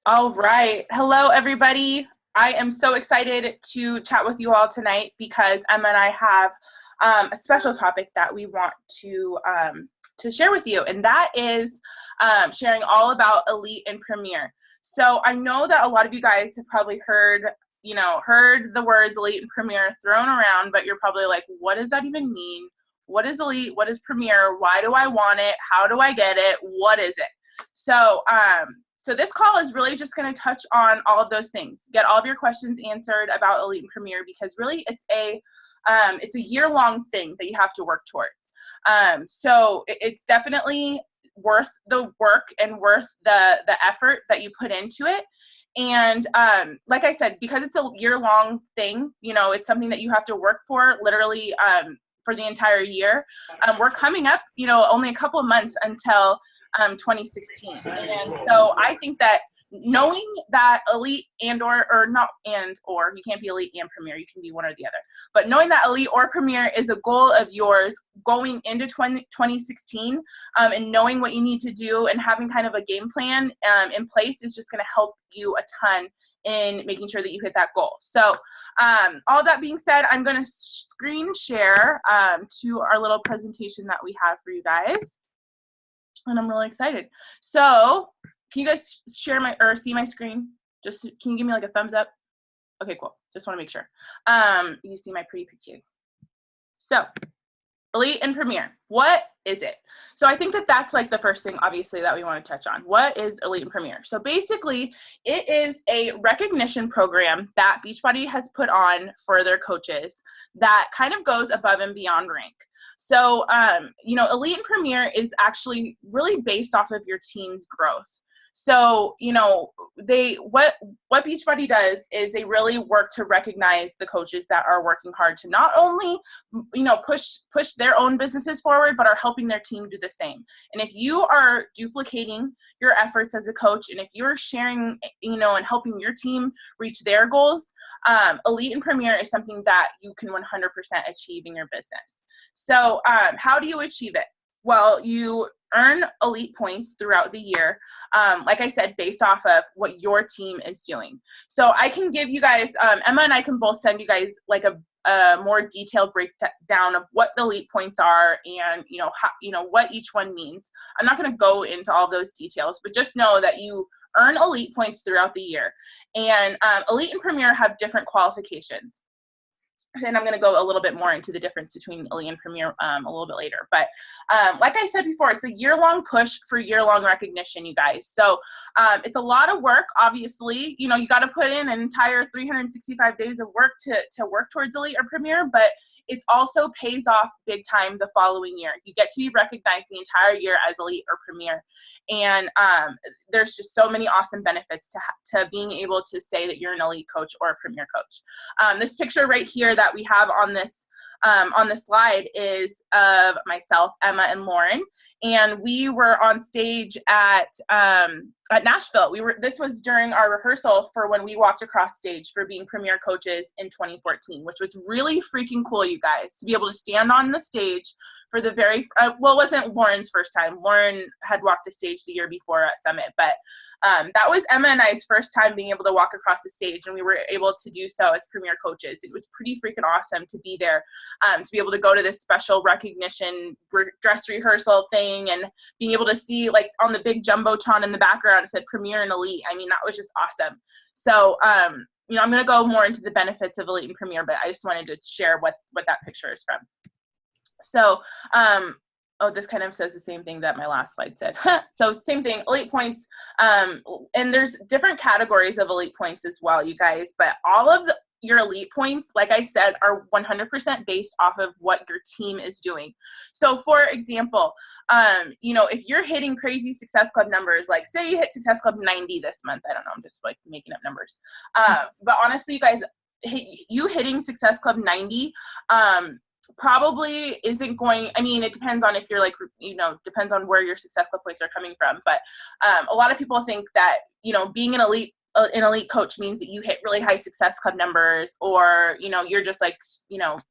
All right. Hello, everybody. I am so excited to chat with you all tonight because Emma and I have a special topic that we want to share with you, and that is sharing all about Elite and Premier. So I know that a lot of you guys have probably heard the words Elite and Premier thrown around, but you're probably like, what does that even mean? What is Elite? What is Premier? Why do I want it? How do I get it? What is it? So this call is really just going to touch on all of those things. Get all of your questions answered about Elite and Premier because really it's a year-long thing that you have to work towards. So it's definitely worth the work and worth the effort that you put into it. And like I said, because it's a year-long thing, it's something that you have to work for literally for the entire year. We're coming up, only a couple of months until 2016. And so I think that knowing that Elite or not, you can't be Elite and Premier, you can be one or the other. But knowing that Elite or Premier is a goal of yours going into 2016 and knowing what you need to do and having kind of a game plan in place is just going to help you a ton in making sure that you hit that goal. So all that being said, I'm going to screen share to our little presentation that we have for you guys. And I'm really excited. So can you guys see my screen? Can you give me like a thumbs up? Okay, cool. Just want to make sure. You see my pretty picture. So Elite and Premier, what is it? So I think that that's like the first thing, obviously, that we want to touch on. What is Elite and Premier? So basically, it is a recognition program that Beachbody has put on for their coaches that kind of goes above and beyond rank. So, Elite and Premier is actually really based off of your team's growth. So, what Beachbody does is they really work to recognize the coaches that are working hard to not only, push their own businesses forward, but are helping their team do the same. And if you are duplicating your efforts as a coach, and if you're sharing, and helping your team reach their goals, Elite and Premier is something that you can 100% achieve in your business. So how do you achieve it? Well, you earn Elite points throughout the year, like I said, based off of what your team is doing. So I can give you guys, Emma and I can both send you guys like a more detailed breakdown of what the Elite points are and, what each one means. I'm not going to go into all those details, but just know that you earn Elite points throughout the year. And Elite and Premier have different qualifications. And I'm going to go a little bit more into the difference between Elite and Premier a little bit later. But like I said before, it's a year-long push for year-long recognition, you guys. So it's a lot of work, obviously. You got to put in an entire 365 days of work to work towards Elite or Premier, but it also pays off big time the following year. You get to be recognized the entire year as Elite or Premier. And there's just so many awesome benefits to being able to say that you're an Elite coach or a Premier coach. This picture right here that we have on this slide is of myself, Emma, and Lauren. And we were on stage at Nashville. This was during our rehearsal for when we walked across stage for being Premier coaches in 2014, which was really freaking cool, you guys, to be able to stand on the stage for the it wasn't Lauren's first time. Lauren had walked the stage the year before at Summit, but that was Emma and I's first time being able to walk across the stage, and we were able to do so as Premier coaches. It was pretty freaking awesome to be there, to be able to go to this special recognition dress rehearsal thing and being able to see like on the big Jumbotron in the background said Premier and Elite. I mean, that was just awesome. So, I'm going to go more into the benefits of Elite and Premier, but I just wanted to share what that picture is from. So, this kind of says the same thing that my last slide said. So same thing, Elite points. And there's different categories of Elite points as well, you guys, but all of your Elite points, like I said, are 100% based off of what your team is doing. So for example, if you're hitting crazy Success Club numbers, like say you hit Success Club 90 this month, I don't know, I'm just like making up numbers. But honestly, you guys, you hitting Success Club 90, probably isn't going, it depends on if you're like, depends on where your Success Club points are coming from. But a lot of people think that, being an Elite an elite coach means that you hit really high Success Club numbers, or, you're just like,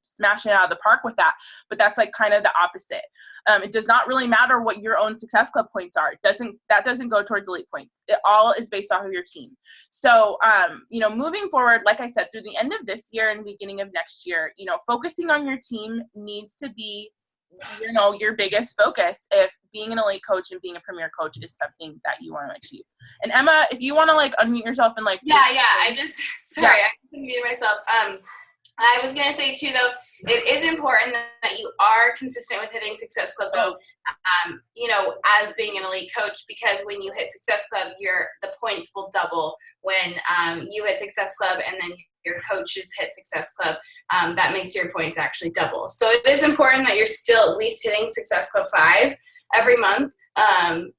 smashing it out of the park with that. But that's like kind of the opposite. It does not really matter what your own Success Club points are. That doesn't go towards elite points. It all is based off of your team. So, moving forward, like I said, through the end of this year and beginning of next year, focusing on your team needs to be, your biggest focus if being an elite coach and being a premier coach is something that you want to achieve. And Emma, if you want to like unmute yourself and like. Yeah. I couldn't mute myself. I was going to say too, though, it is important that you are consistent with hitting Success Club, though, as being an elite coach, because when you hit Success Club, the points will double when you hit Success Club and then your coaches hit Success Club. That makes your points actually double. So it is important that you're still at least hitting Success Club 5 every month. But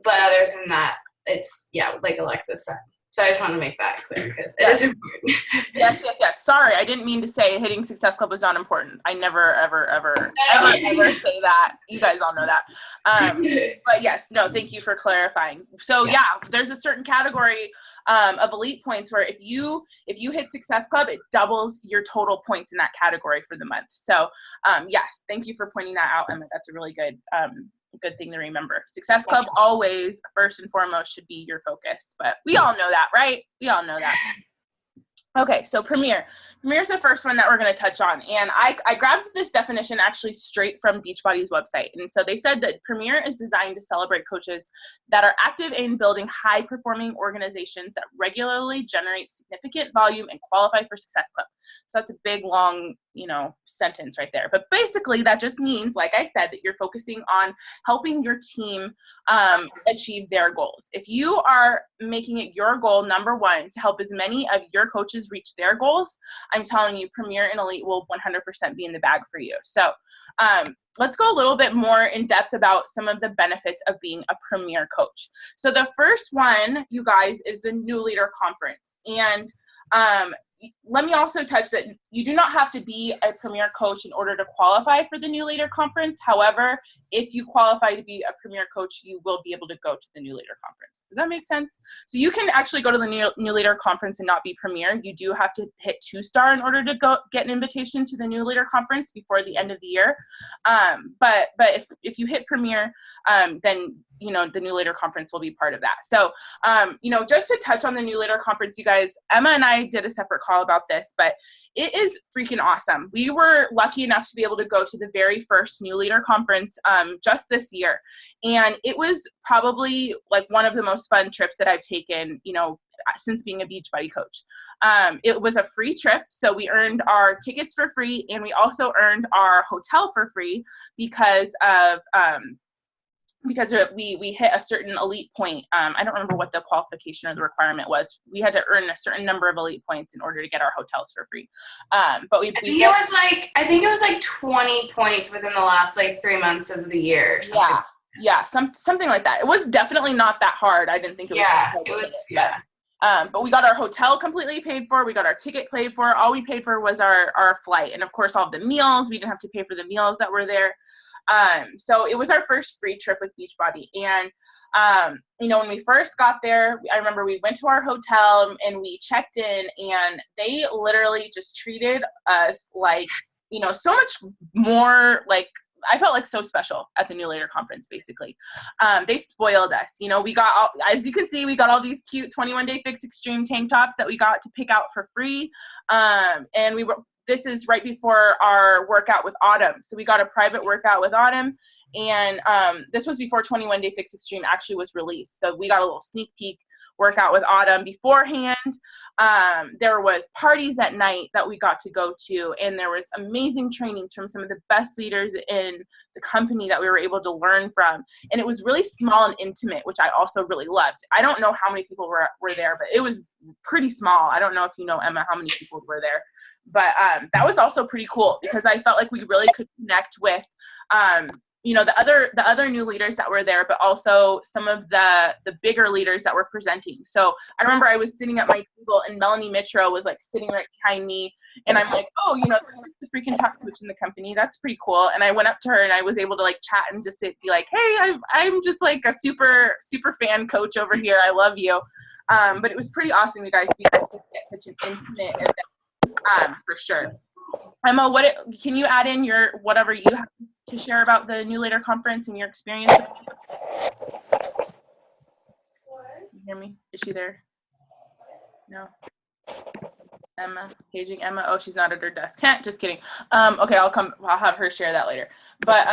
other than that, it's, like Alexis said. So I just want to make that clear because it is important. Yes. Sorry, I didn't mean to say hitting Success Club was not important. I never, ever say that. You guys all know that. But yes, no, thank you for clarifying. So there's a certain category of elite points where if you hit Success Club, it doubles your total points in that category for the month. So yes, thank you for pointing that out, Emma. That's a really good thing to remember. Success Club always, first and foremost, should be your focus. But we all know that, right? We all know that. Okay, so Premier. Premier's the first one that we're going to touch on. And I grabbed this definition actually straight from Beachbody's website. And so they said that Premier is designed to celebrate coaches that are active in building high-performing organizations that regularly generate significant volume and qualify for Success Club. So that's a big, long, sentence right there. But basically, that just means, like I said, that you're focusing on helping your team achieve their goals. If you are making it your goal, number one, to help as many of your coaches reach their goals, I'm telling you, Premier and Elite will 100% be in the bag for you. So let's go a little bit more in depth about some of the benefits of being a Premier coach. So the first one, you guys, is the New Leader Conference. And let me also touch that you do not have to be a Premier coach in order to qualify for the New Leader Conference. However, if you qualify to be a Premier coach, you will be able to go to the New Leader Conference. Does that make sense? So you can actually go to the New Leader Conference and not be Premier. You do have to hit 2-star in order to go get an invitation to the New Leader Conference before the end of the year. But if you hit Premier, then the New Leader Conference will be part of that. So, just to touch on the New Leader Conference, you guys, Emma and I did a separate call about this, but it is freaking awesome. We were lucky enough to be able to go to the very first New Leader Conference just this year. And it was probably like one of the most fun trips that I've taken, since being a Beachbody coach. It was a free trip. So we earned our tickets for free, and we also earned our hotel for free because we hit a certain elite point. I don't remember what the qualification or the requirement was. We had to earn a certain number of elite points in order to get our hotels for free. But I think it was like 20 points within the last 3 months of the year. Or something. Yeah, something like that. It was definitely not that hard. I didn't think it was. But we got our hotel completely paid for. We got our ticket paid for. All we paid for was our flight, and of course all the meals. We didn't have to pay for the meals that were there. So it was our first free trip with Beachbody. And, when we first got there, I remember we went to our hotel and we checked in, and they literally just treated us like, so much more I felt like so special at the New Leader Conference, basically. They spoiled us. We got, as you can see, we got all these cute 21-Day Fix Extreme tank tops that we got to pick out for free. And this is right before our workout with Autumn. So we got a private workout with Autumn, and this was before 21-Day Fix Extreme actually was released. So we got a little sneak peek workout with Autumn beforehand. There was parties at night that we got to go to, and there was amazing trainings from some of the best leaders in the company that we were able to learn from. And it was really small and intimate, which I also really loved. I don't know how many people were there, but it was pretty small. I don't know if you know, Emma, how many people were there. But that was also pretty cool because I felt like we really could connect with, the other new leaders that were there, but also some of the bigger leaders that were presenting. So I remember I was sitting at my table, and Melanie Mitro was sitting right behind me, and I'm like, oh, there's the freaking top coach in the company. That's pretty cool. And I went up to her and I was able to chat and just be like, hey, I'm just a super, super fan coach over here. I love you. But it was pretty awesome, you guys, to be able to get such an intimate event, for sure. Emma, can you add in your whatever you have to share about the New Leader Conference and your experience? You hear me? Is she there? No. Emma, paging Emma. Oh, she's not at her desk. Just kidding. Okay, I'll have her share that later. But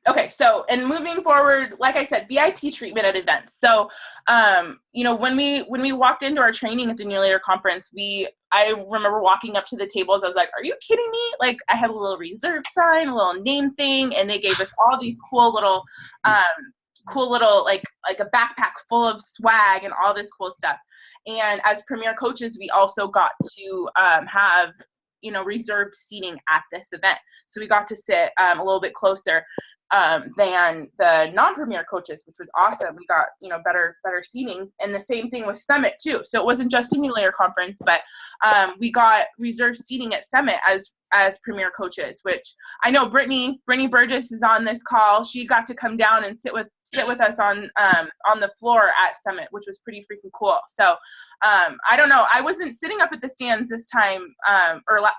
okay, so and moving forward, like I said, VIP treatment at events. So when we walked into our training at the New Leader Conference, I remember walking up to the tables. I was like, "Are you kidding me?" Like, I had a little reserve sign, a little name thing, and they gave us all these cool little like a backpack full of swag and all this cool stuff. And as premier coaches, we also got to have reserved seating at this event, so we got to sit a little bit closer than the non-premier coaches, which was awesome. We got better seating, and the same thing with Summit too. So it wasn't just a New Leader Conference, but we got reserved seating at Summit as premier coaches, which I know Brittany Burgess is on this call. She got to come down and sit with us on the floor at Summit, which was pretty freaking cool. So I don't know, I wasn't sitting up at the stands this time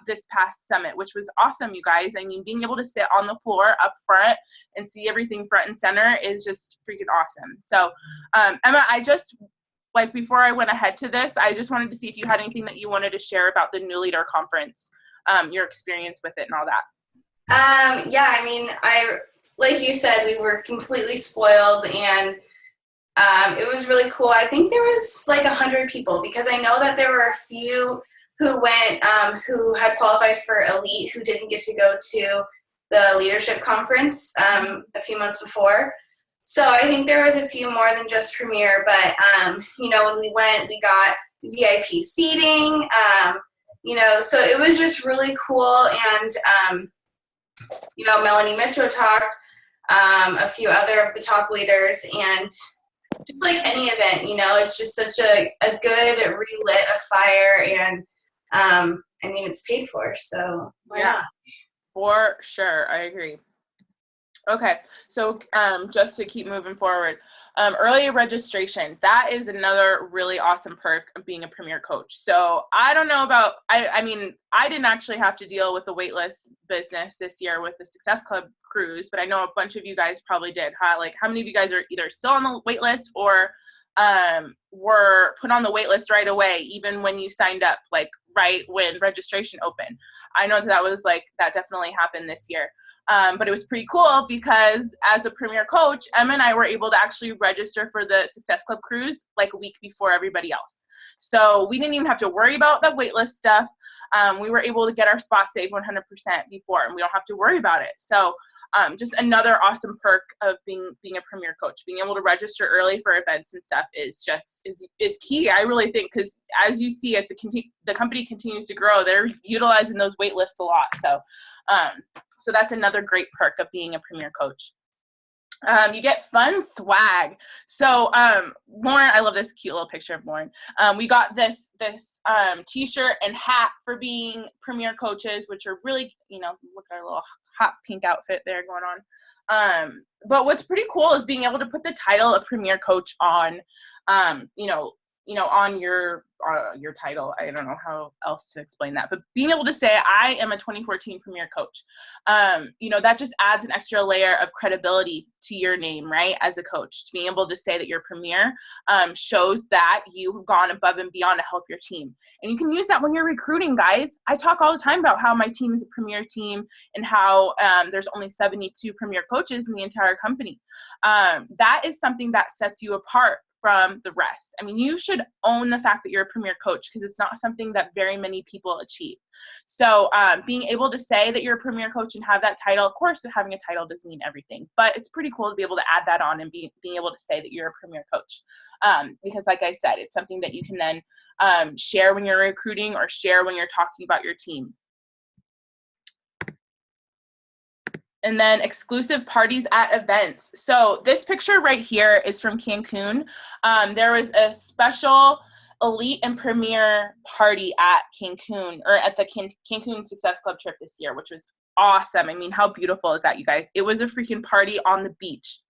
this past Summit, which was awesome, you guys. I mean, being able to sit on the floor up front and see everything front and center is just freaking awesome. So Emma, before I went ahead to this, I just wanted to see if you had anything that you wanted to share about the New Leader Conference, your experience with it and all that. Yeah, I mean, like you said, we were completely spoiled, and it was really cool. I think there was like 100 people, because I know that there were a few who went, who had qualified for Elite, who didn't get to go to the leadership conference a few months before. So I think there was a few more than just Premier, but when we went, we got VIP seating, so it was just really cool. And Melanie Mitchell talked, a few other of the top leaders, and just like any event, it's just such a good relit of fire, and it's paid for, so why not? For sure, I agree. Okay, so just to keep moving forward, early registration, that is another really awesome perk of being a premier coach. So I don't know about, I didn't actually have to deal with the waitlist business this year with the Success Club cruise, but I know a bunch of you guys probably did. Like, how many of you guys are either still on the waitlist or were put on the waitlist right away, even when you signed up, like right when registration opened? I know that definitely happened this year. But it was pretty cool because as a premier coach, Emma and I were able to actually register for the Success Club cruise like a week before everybody else. So we didn't even have to worry about the waitlist stuff. We were able to get our spot saved 100% before, and we don't have to worry about it. So just another awesome perk of being a premier coach. Being able to register early for events and stuff is key, I really think, because as you see, as the company continues to grow, they're utilizing those wait lists a lot. So that's another great perk of being a premier coach. You get fun swag. So Lauren, I love this cute little picture of Lauren. We got this t-shirt and hat for being premier coaches, which are really, look at our little hot pink outfit there going on. But what's pretty cool is being able to put the title of premier coach on, on your title. I don't know how else to explain that, but being able to say I am a 2014 premier coach, that just adds an extra layer of credibility to your name, right? As a coach, being able to say that you're premier shows that you've gone above and beyond to help your team. And you can use that when you're recruiting, guys. I talk all the time about how my team is a premier team and how there's only 72 premier coaches in the entire company. That is something that sets you apart from the rest. I mean, you should own the fact that you're a premier coach, because it's not something that very many people achieve. So being able to say that you're a premier coach and have that title, of course, having a title doesn't mean everything, but it's pretty cool to be able to add that on and being able to say that you're a premier coach. Because like I said, it's something that you can then share when you're recruiting or share when you're talking about your team. And then exclusive parties at events. So this picture right here is from Cancun. There was a special Elite and Premier party at Cancun, or at the Cancun Success Club trip this year, which was awesome. I mean, how beautiful is that, you guys? It was a freaking party on the beach,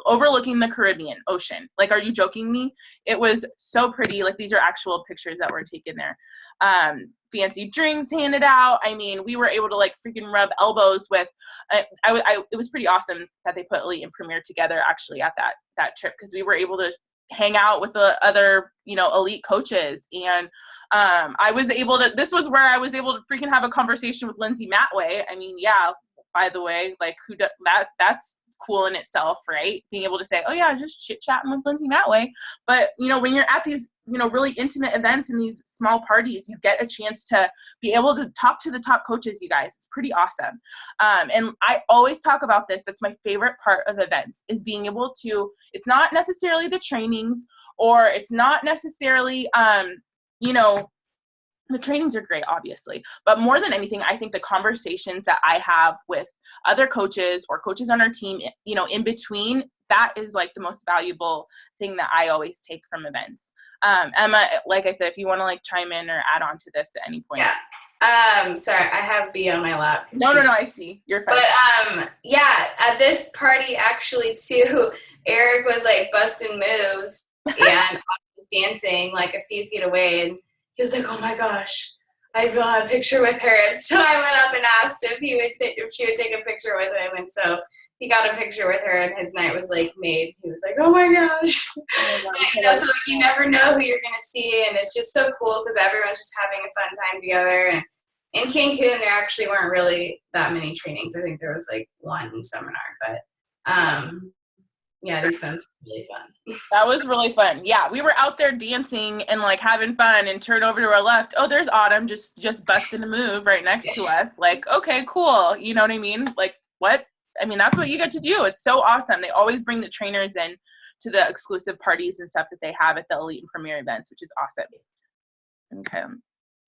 overlooking the Caribbean Ocean. Like, are you joking me? It was so pretty. Like, these are actual pictures that were taken there. Fancy drinks handed out. I mean, we were able to like freaking rub elbows with. It was pretty awesome that they put Elite and Premier together actually at that trip, because we were able to hang out with the other, elite coaches. And this was where I was able to freaking have a conversation with Lindsay Matway. I mean, yeah, by the way, like that's cool in itself, right? Being able to say, oh yeah, just chit chatting with Lindsay Matway. But, when you're at these, really intimate events and these small parties, you get a chance to be able to talk to the top coaches, you guys. It's pretty awesome. And I always talk about this. That's my favorite part of events, is being able to, it's not necessarily the trainings, or it's not necessarily, the trainings are great, obviously, but more than anything, I think the conversations that I have with other coaches or coaches on our team, in between, that is like the most valuable thing that I always take from events. Emma, like I said, if you want to like chime in or add on to this at any point. Yeah. Sorry, I have B on my lap. No, I see. You're fine. But yeah, at this party actually too, Eric was like busting moves and I was dancing like a few feet away, and he was like, "Oh my gosh, I want a picture with her." And so I went up and asked if she would take a picture with him, and so he got a picture with her, and his night was like made. He was like, "Oh my gosh!" So like, you never know who you're gonna see, and it's just so cool because everyone's just having a fun time together. And in Cancun, there actually weren't really that many trainings. I think there was like one seminar, but yeah, these events were really fun. That was really fun. Yeah, we were out there dancing and like having fun, and turn over to our left. Oh, there's Autumn just busting a move right next to us. Like, okay, cool. You know what I mean? Like, what? I mean, that's what you get to do. It's so awesome. They always bring the trainers in to the exclusive parties and stuff that they have at the Elite and Premier events, which is awesome. Okay.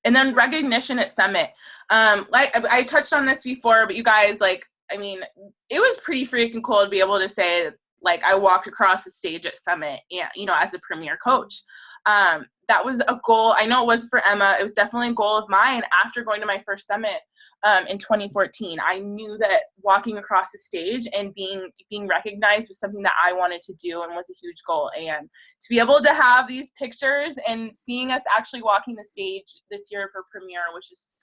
And then recognition at Summit. Like I touched on this before, but you guys, like, I mean, it was pretty freaking cool to be able to say, like, I walked across the stage at Summit, and, as a Premier coach. That was a goal. I know it was for Emma. It was definitely a goal of mine after going to my first Summit in 2014. I knew that walking across the stage and being recognized was something that I wanted to do and was a huge goal. And to be able to have these pictures and seeing us actually walking the stage this year for Premier, which is,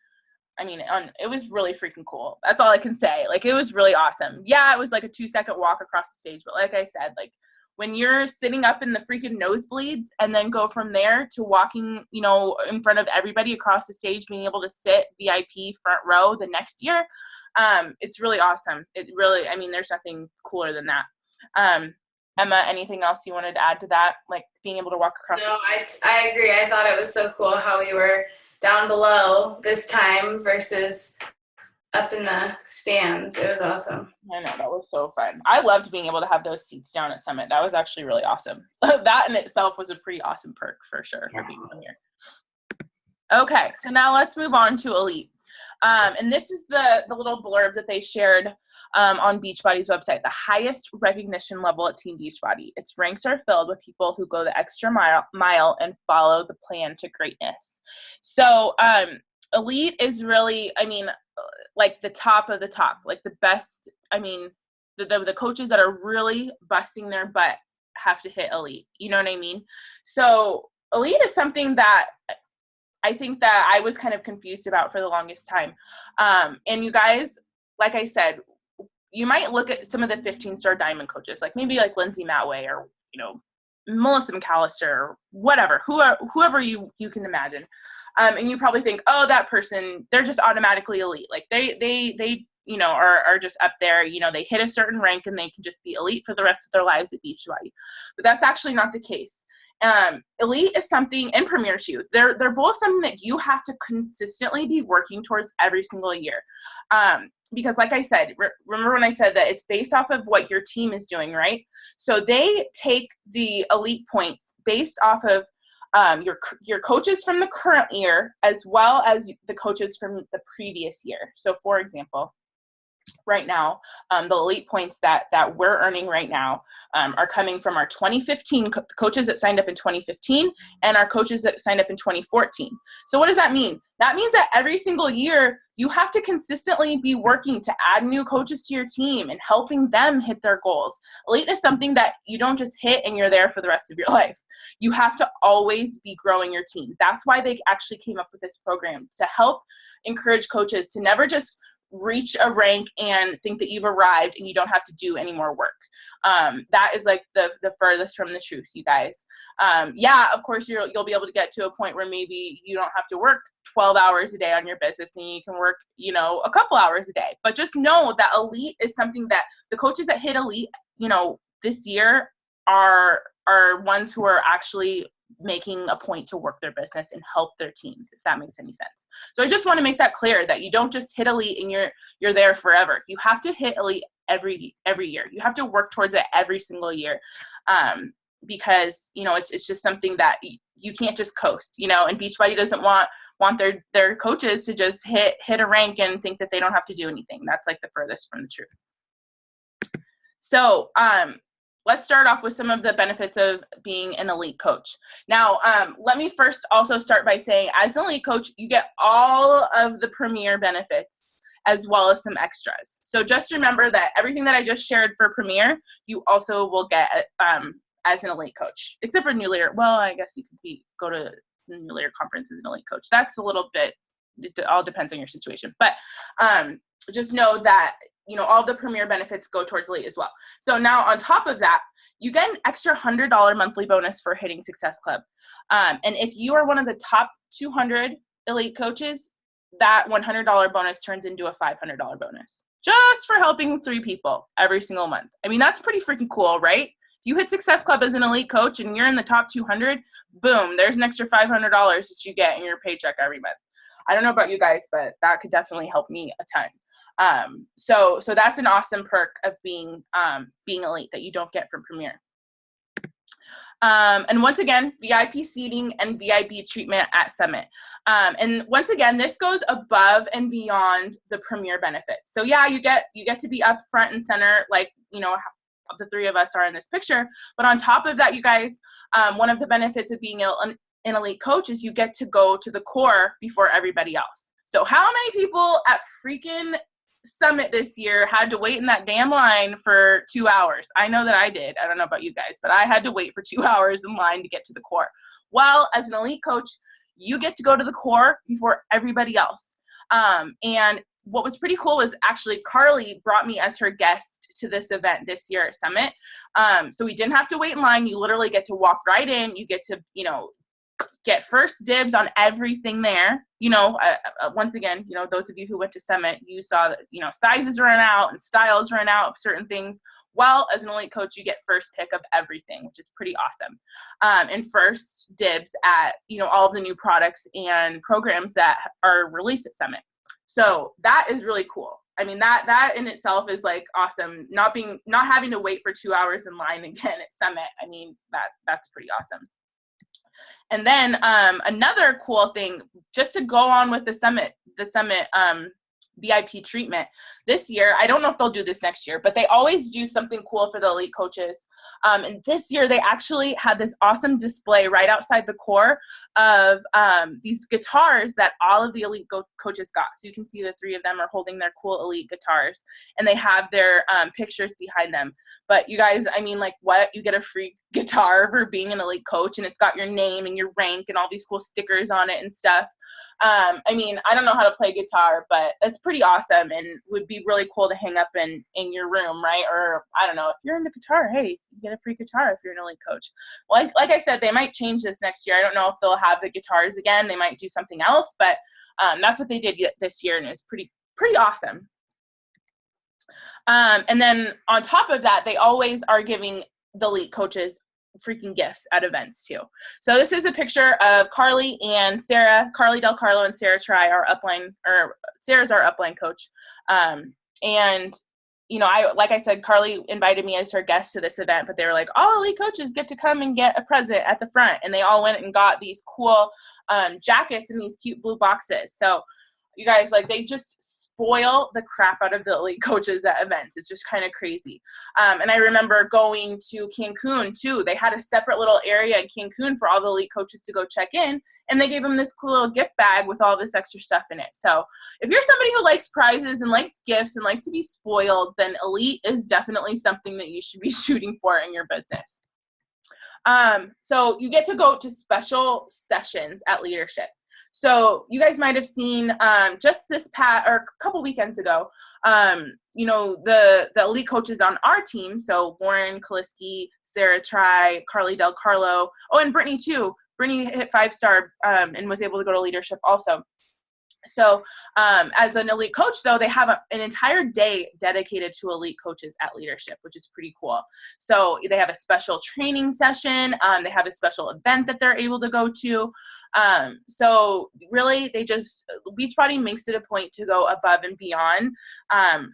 I mean, it was really freaking cool. That's all I can say. Like, it was really awesome. Yeah, it was like a 2-second walk across the stage, but like I said, like, when you're sitting up in the freaking nosebleeds and then go from there to walking, in front of everybody across the stage, being able to sit VIP front row the next year, it's really awesome. It really, I mean, there's nothing cooler than that. Emma, anything else you wanted to add to that? Like being able to walk across? No, I agree. I thought it was so cool how we were down below this time versus up in the stands. It was awesome. I know, that was so fun. I loved being able to have those seats down at Summit. That was actually really awesome. That in itself was a pretty awesome perk for sure for being here. Okay, so now let's move on to Elite. And this is the little blurb that they shared on Beachbody's website. The highest recognition level at Team Beachbody. Its ranks are filled with people who go the extra mile and follow the plan to greatness. So Elite is really, I mean, like the top of the top, like the best. I mean, the coaches that are really busting their butt have to hit Elite. You know what I mean? So Elite is something that I think that I was kind of confused about for the longest time. And you guys, like I said, you might look at some of the 15-star diamond coaches, like maybe like Lindsay Matway or, Melissa McAllister or whatever, whoever you can imagine. And you probably think, oh, that person, they're just automatically elite. Like they are just up there, they hit a certain rank and they can just be elite for the rest of their lives at Beachbody. But that's actually not the case. Elite is something, and Premier too, they're both something that you have to consistently be working towards every single year. Because like I said, remember when I said that it's based off of what your team is doing, right? So they take the elite points based off of your coaches from the current year as well as the coaches from the previous year. So for example, right now, the elite points that we're earning right now are coming from our 2015 coaches that signed up in 2015 and our coaches that signed up in 2014. So what does that mean? That means that every single year You have to consistently be working to add new coaches to your team and helping them hit their goals. Elite is something that you don't just hit and you're there for the rest of your life. You have to always be growing your team. That's why they actually came up with this program, to help encourage coaches to never just reach a rank and think that you've arrived and you don't have to do any more work. That is like the furthest from the truth, you guys. Yeah, of course you'll be able to get to a point where maybe you don't have to work 12 hours a day on your business and you can work, a couple hours a day. But just know that elite is something that the coaches that hit elite, this year are ones who are actually making a point to work their business and help their teams, if that makes any sense. So I just want to make that clear, that you don't just hit elite and you're there forever. You have to hit elite every year. You have to work towards it every single year, because it's just something that you can't just coast. And Beachbody doesn't want their coaches to just hit a rank and think that they don't have to do anything. That's like the furthest from the truth. So let's start off with some of the benefits of being an elite coach. Now, let me first also start by saying, as an elite coach, you get all of the premier benefits as well as some extras. So just remember that everything that I just shared for premier, you also will get as an elite coach, except for New Leader. Well, I guess you could go to the New Leader conference as an elite coach. That's a little bit, it all depends on your situation. But just know that all the premier benefits go towards elite as well. So now on top of that, you get an extra $100 monthly bonus for hitting Success Club. And if you are one of the top 200 elite coaches, that $100 bonus turns into a $500 bonus just for helping 3 people every single month. I mean, that's pretty freaking cool, right? If you hit Success Club as an elite coach and you're in the top 200, boom, there's an extra $500 that you get in your paycheck every month. I don't know about you guys, but that could definitely help me a ton. So that's an awesome perk of being elite that you don't get from Premier. And once again, VIP seating and VIP treatment at Summit. And once again, this goes above and beyond the Premier benefits. So yeah, you get to be up front and center, like the 3 of us are in this picture. But on top of that, you guys, one of the benefits of being an elite coach is you get to go to the core before everybody else. So how many people at freaking Summit this year had to wait in that damn line for 2 hours? I know that I did. I don't know about you guys, but I had to wait for 2 hours in line to get to the core. Well, as an elite coach, you get to go to the core before everybody else. And what was pretty cool was actually Carly brought me as her guest to this event this year at Summit. So we didn't have to wait in line. You literally get to walk right in. You get to, get first dibs on everything there. Once again, those of you who went to Summit, you saw that, sizes run out and styles run out of certain things. Well, as an elite coach, you get first pick of everything, which is pretty awesome. And first dibs at, all of the new products and programs that are released at Summit. So that is really cool. I mean, that in itself is like awesome. Not having to wait for 2 hours in line again at Summit. I mean, that's pretty awesome. And then another cool thing, just to go on with the Summit VIP treatment this year, I don't know if they'll do this next year, but they always do something cool for the elite coaches. And this year they actually had this awesome display right outside the core of these guitars that all of the elite coaches got. So you can see the 3 of them are holding their cool elite guitars, and they have their pictures behind them. But you guys, I mean, like, what? You get a free guitar for being an elite coach, and it's got your name and your rank and all these cool stickers on it and stuff. I mean, I don't know how to play guitar, but that's pretty awesome and would be really cool to hang up in your room, right? Or I don't know, if you're into guitar, hey, you get a free guitar if you're an elite coach. Like I said, they might change this next year. I don't know if they'll have the guitars again. They might do something else, but that's what they did this year, and it was pretty awesome. And then on top of that, they always are giving the elite coaches freaking gifts at events too. So this is a picture of Carly and Sarah, Carly Del Carlo and Sarah Try, Sarah's our upline coach. And like I said, Carly invited me as her guest to this event, but they were like, all elite coaches get to come and get a present at the front. And they all went and got these cool jackets in these cute blue boxes. So You guys, like, they just spoil the crap out of the elite coaches at events. It's just kind of crazy. And I remember going to Cancun too. They had a separate little area in Cancun for all the elite coaches to go check in, and they gave them this cool little gift bag with all this extra stuff in it. So if you're somebody who likes prizes and likes gifts and likes to be spoiled, then elite is definitely something that you should be shooting for in your business. So you get to go to special sessions at leadership. So you guys might have seen just this or a couple weekends ago, you know, the elite coaches on our team. So Lauren Kaliski, Sarah Try, Carly Del Carlo, and Brittany too. Brittany hit 5-star and was able to go to leadership also. So as an elite coach, though, they have an entire day dedicated to elite coaches at leadership, which is pretty cool. So they have a special training session. They have a special event that they're able to go to. So really, Beachbody makes it a point to go above and beyond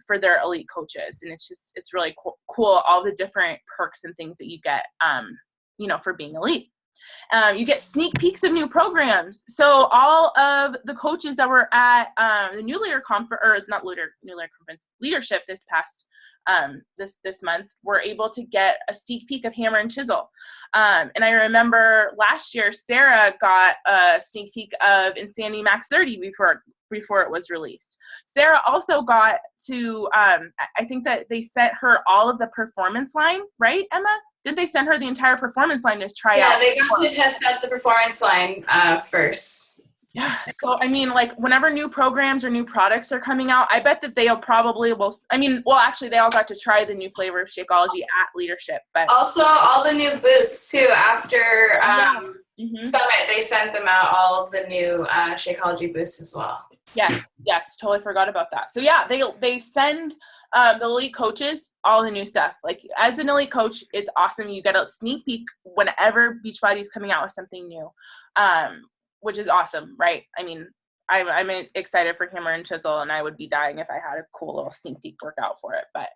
for their elite coaches. And it's really cool, all the different perks and things that you get, you know, for being elite. You get sneak peeks of new programs. So all of the coaches that were at the New Leader Conference, or not New Leader Conference, Leadership this past this month, were able to get a sneak peek of Hammer and Chisel. And I remember last year, Sarah got a sneak peek of Insanity Max 30 before it was released. Sarah also got to, I think that they sent her all of the performance line, right, Emma? Did they send her the entire performance line to try out? Yeah, they got to test out the performance line first. Yeah. So, I mean, like, whenever new programs or new products are coming out, I bet that they actually, they all got to try the new flavor of Shakeology at leadership. But also, all the new boosts, too. After Summit, they sent them out all of the new Shakeology boosts as well. Yes, totally forgot about that. So, yeah, they send the elite coaches all the new stuff. Like, as an elite coach, it's awesome. You get a sneak peek whenever Beachbody is coming out with something new, which is awesome, right? I mean, I'm excited for Hammer and Chisel, and I would be dying if I had a cool little sneak peek workout for it. But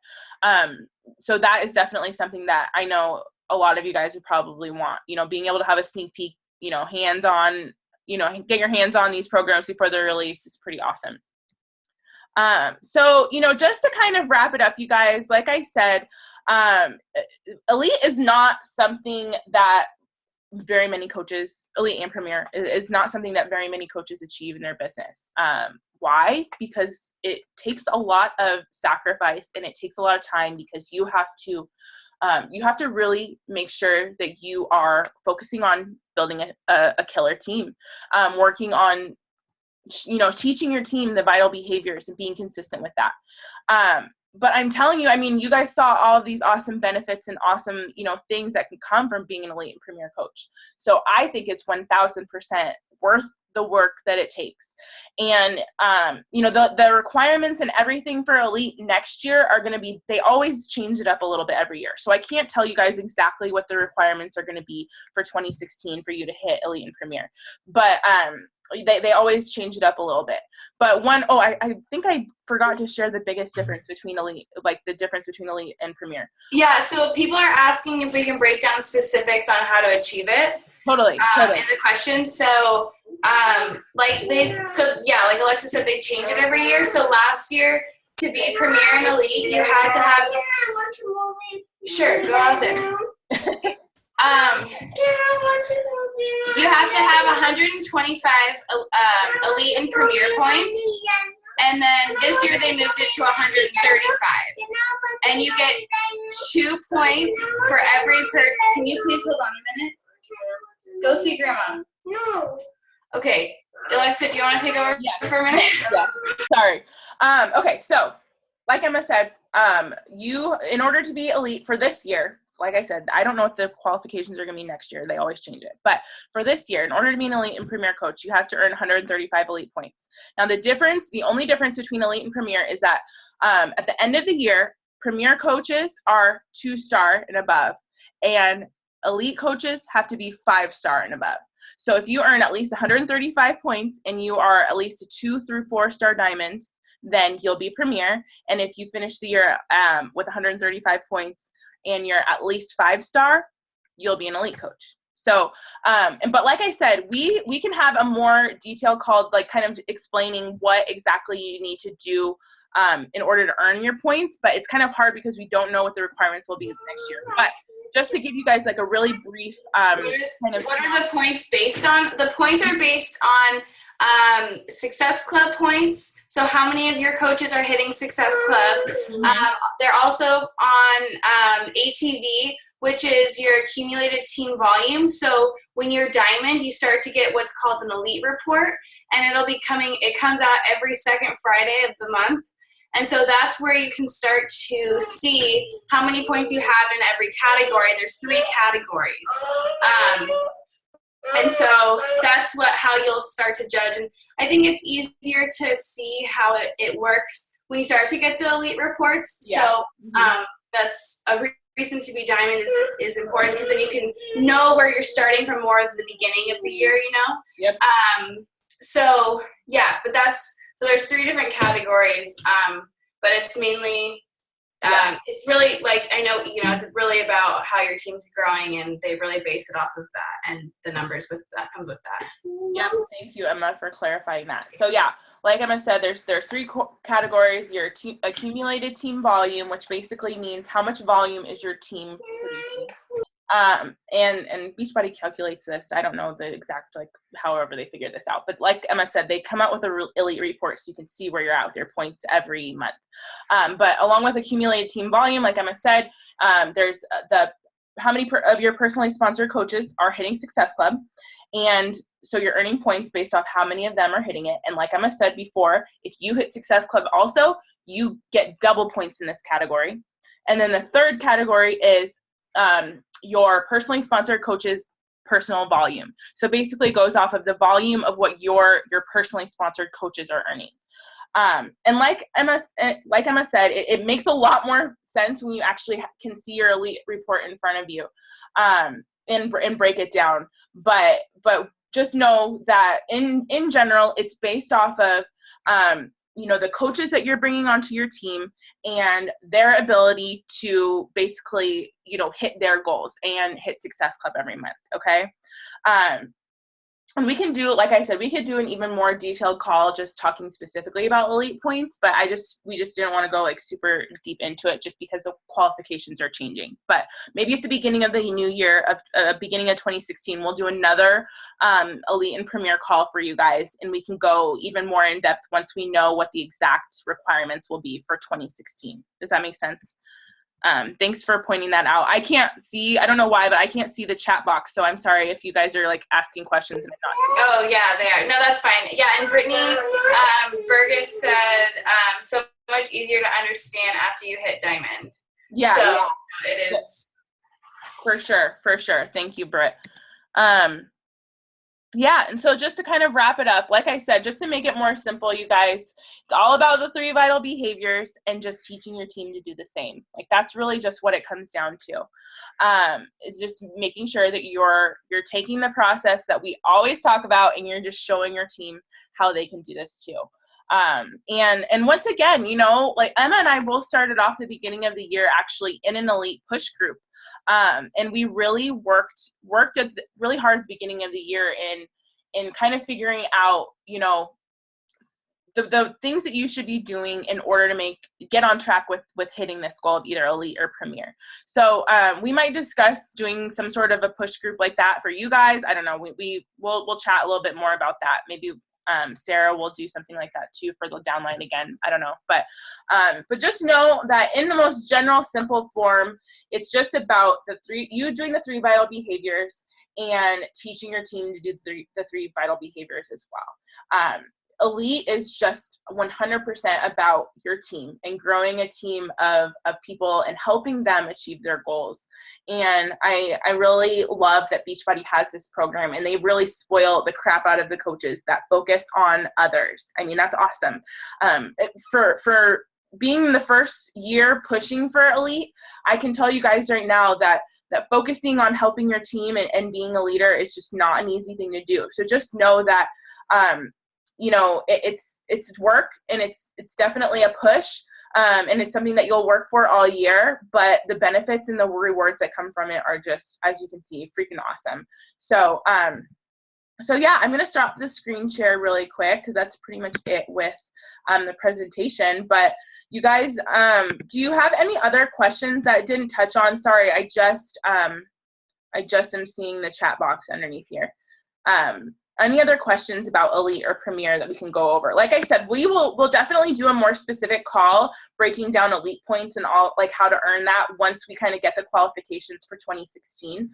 so that is definitely something that I know a lot of you guys would probably want, you know, being able to have a sneak peek, you know, hands-on, you know, get your hands on these programs before they're released is pretty awesome. So, you know, just to kind of wrap it up, you guys, like I said, elite is not something that very many coaches, elite and premier, is not something that very many coaches achieve in their business. Why? Because it takes a lot of sacrifice and it takes a lot of time, because you have to really make sure that you are focusing on building a killer team, working on, you know, teaching your team the vital behaviors and being consistent with that. But I'm telling you, I mean, you guys saw all of these awesome benefits and awesome, you know, things that can come from being an elite and premier coach. So I think it's 1000% worth the work that it takes. And, you know, the requirements and everything for elite next year are going to be, they always change it up a little bit every year. So I can't tell you guys exactly what the requirements are going to be for 2016 for you to hit elite and premier. But, they always change it up a little bit. But I think I forgot to share the biggest difference between elite, like the difference between elite and premier. Yeah, so people are asking if we can break down specifics on how to achieve it. Totally. In the question. So, like Alexa said, they change it every year. So last year, to be premier and elite, you had to have. Sure, go out there. You have to have 125 elite and premier points, and then this year they moved it to 135. And you get 2 points for every Can you please hold on a minute? Go see Grandma. No. Okay, Alexa, do you want to take over for a minute? Yeah. Sorry. Okay, so like Emma said, in order to be elite for this year, like I said, I don't know what the qualifications are going to be next year. They always change it. But for this year, in order to be an elite and premier coach, you have to earn 135 elite points. Now, the only difference between elite and premier is that at the end of the year, premier coaches are 2-star and above, and elite coaches have to be 5-star and above. So if you earn at least 135 points and you are at least a 2 through 4-star diamond, then you'll be premier. And if you finish the year with 135 points, and you're at least 5-star, you'll be an elite coach. So, but like I said, we can have a more detailed call, like kind of explaining what exactly you need to do in order to earn your points, but it's kind of hard because we don't know what the requirements will be next year. But just to give you guys like a really brief what are the points based on? The points are based on Success Club points. So how many of your coaches are hitting Success Club? They're also on ATV, which is your accumulated team volume. So when you're diamond, you start to get what's called an elite report, and it comes out every second Friday of the month. And so that's where you can start to see how many points you have in every category. There's 3 categories. And so that's how you'll start to judge. And I think it's easier to see how it works when you start to get the elite reports. Yeah. So that's a reason to be diamond is important, because then you can know where you're starting from more of the beginning of the year, you know? Yep. So yeah, but so there's 3 different categories, but it's mainly, it's really like, I know, you know, it's really about how your team's growing, and they really base it off of that and the numbers that comes with that. Yep. Thank you, Emma, for clarifying that. So yeah, like Emma said, there's 3 categories. Your accumulated team volume, which basically means how much volume is your team producing. And Beachbody calculates this. I don't know the exact, like, however they figure this out. But like Emma said, they come out with a elite report so you can see where you're at with your points every month. But along with accumulated team volume, like Emma said, there's how many of your personally sponsored coaches are hitting Success Club. And so you're earning points based off how many of them are hitting it. And like Emma said before, if you hit Success Club also, you get double points in this category. And then the third category is your personally sponsored coaches' personal volume. So basically it goes off of the volume of what your personally sponsored coaches are earning. And like Emma said, it makes a lot more sense when you actually can see your elite report in front of you and break it down. But just know that in general, it's based off of you know, the coaches that you're bringing onto your team and their ability to basically, you know, hit their goals and hit Success Club every month. Okay. And we can do, like I said, we could do an even more detailed call just talking specifically about elite points, but we just didn't want to go like super deep into it just because the qualifications are changing. But maybe at the beginning of the new year, beginning of 2016, we'll do another elite and premier call for you guys, and we can go even more in depth once we know what the exact requirements will be for 2016. Does that make sense? Thanks for pointing that out. I can't see, I don't know why, but I can't see the chat box. So I'm sorry if you guys are like asking questions and I'm not seeing. Oh yeah, they are. No, that's fine. Yeah, and Brittany Burgess said so much easier to understand after you hit diamond. Yeah. So yeah. It is. For sure. Thank you, Britt. Yeah, and so just to kind of wrap it up, like I said, just to make it more simple, you guys, it's all about the 3 vital behaviors and just teaching your team to do the same. Like that's really just what it comes down to. Is just making sure that you're taking the process that we always talk about and you're just showing your team how they can do this too. And once again, you know, like Emma and I both started off the beginning of the year actually in an elite push group. And we really worked really hard at the beginning of the year in kind of figuring out, you know, the things that you should be doing in order to get on track with hitting this goal of either elite or premier. So we might discuss doing some sort of a push group like that for you guys. I don't know. We'll chat a little bit more about that. Maybe Sarah will do something like that too for the downline again. I don't know, but just know that in the most general, simple form, it's just about you doing the 3 vital behaviors and teaching your team to do the 3 vital behaviors as well. Elite is just 100% about your team and growing a team of people and helping them achieve their goals. And I really love that Beachbody has this program, and they really spoil the crap out of the coaches that focus on others. I mean, that's awesome. For being the first year pushing for elite, I can tell you guys right now that focusing on helping your team and being a leader is just not an easy thing to do. So just know that, you know, it's work, and it's definitely a push, And it's something that you'll work for all year, but the benefits and the rewards that come from it are just, as you can see, freaking awesome. So, so yeah, I'm going to stop the screen share really quick because that's pretty much it with the presentation. But you guys, do you have any other questions that I didn't touch on? Sorry, I just am seeing the chat box underneath here. Any other questions about Elite or Premier that we can go over? Like I said, we'll definitely do a more specific call breaking down Elite points and all, like how to earn that once we kind of get the qualifications for 2016.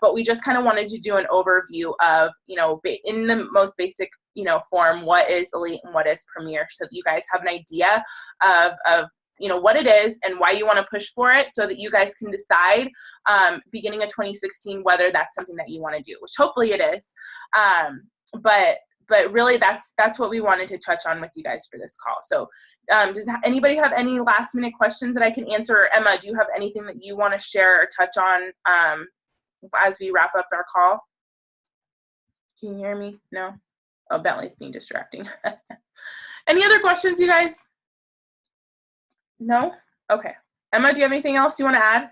But we just kind of wanted to do an overview of, you know, in the most basic, you know, form, what is Elite and what is Premier, so that you guys have an idea of you know, what it is and why you want to push for it, so that you guys can decide beginning of 2016 whether that's something that you want to do, which hopefully it is. But really that's what we wanted to touch on with you guys for this call. So does anybody have any last minute questions that I can answer? Or Emma, do you have anything that you want to share or touch on as we wrap up our call? Can you hear me? No? Oh, Bentley's being distracting. Any other questions, you guys? No? Okay. Emma, do you have anything else you want to add?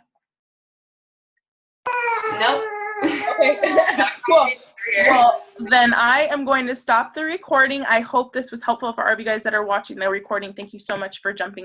Nope. Okay. Cool. Well, then I am going to stop the recording. I hope this was helpful for all of you guys that are watching the recording. Thank you so much for jumping on.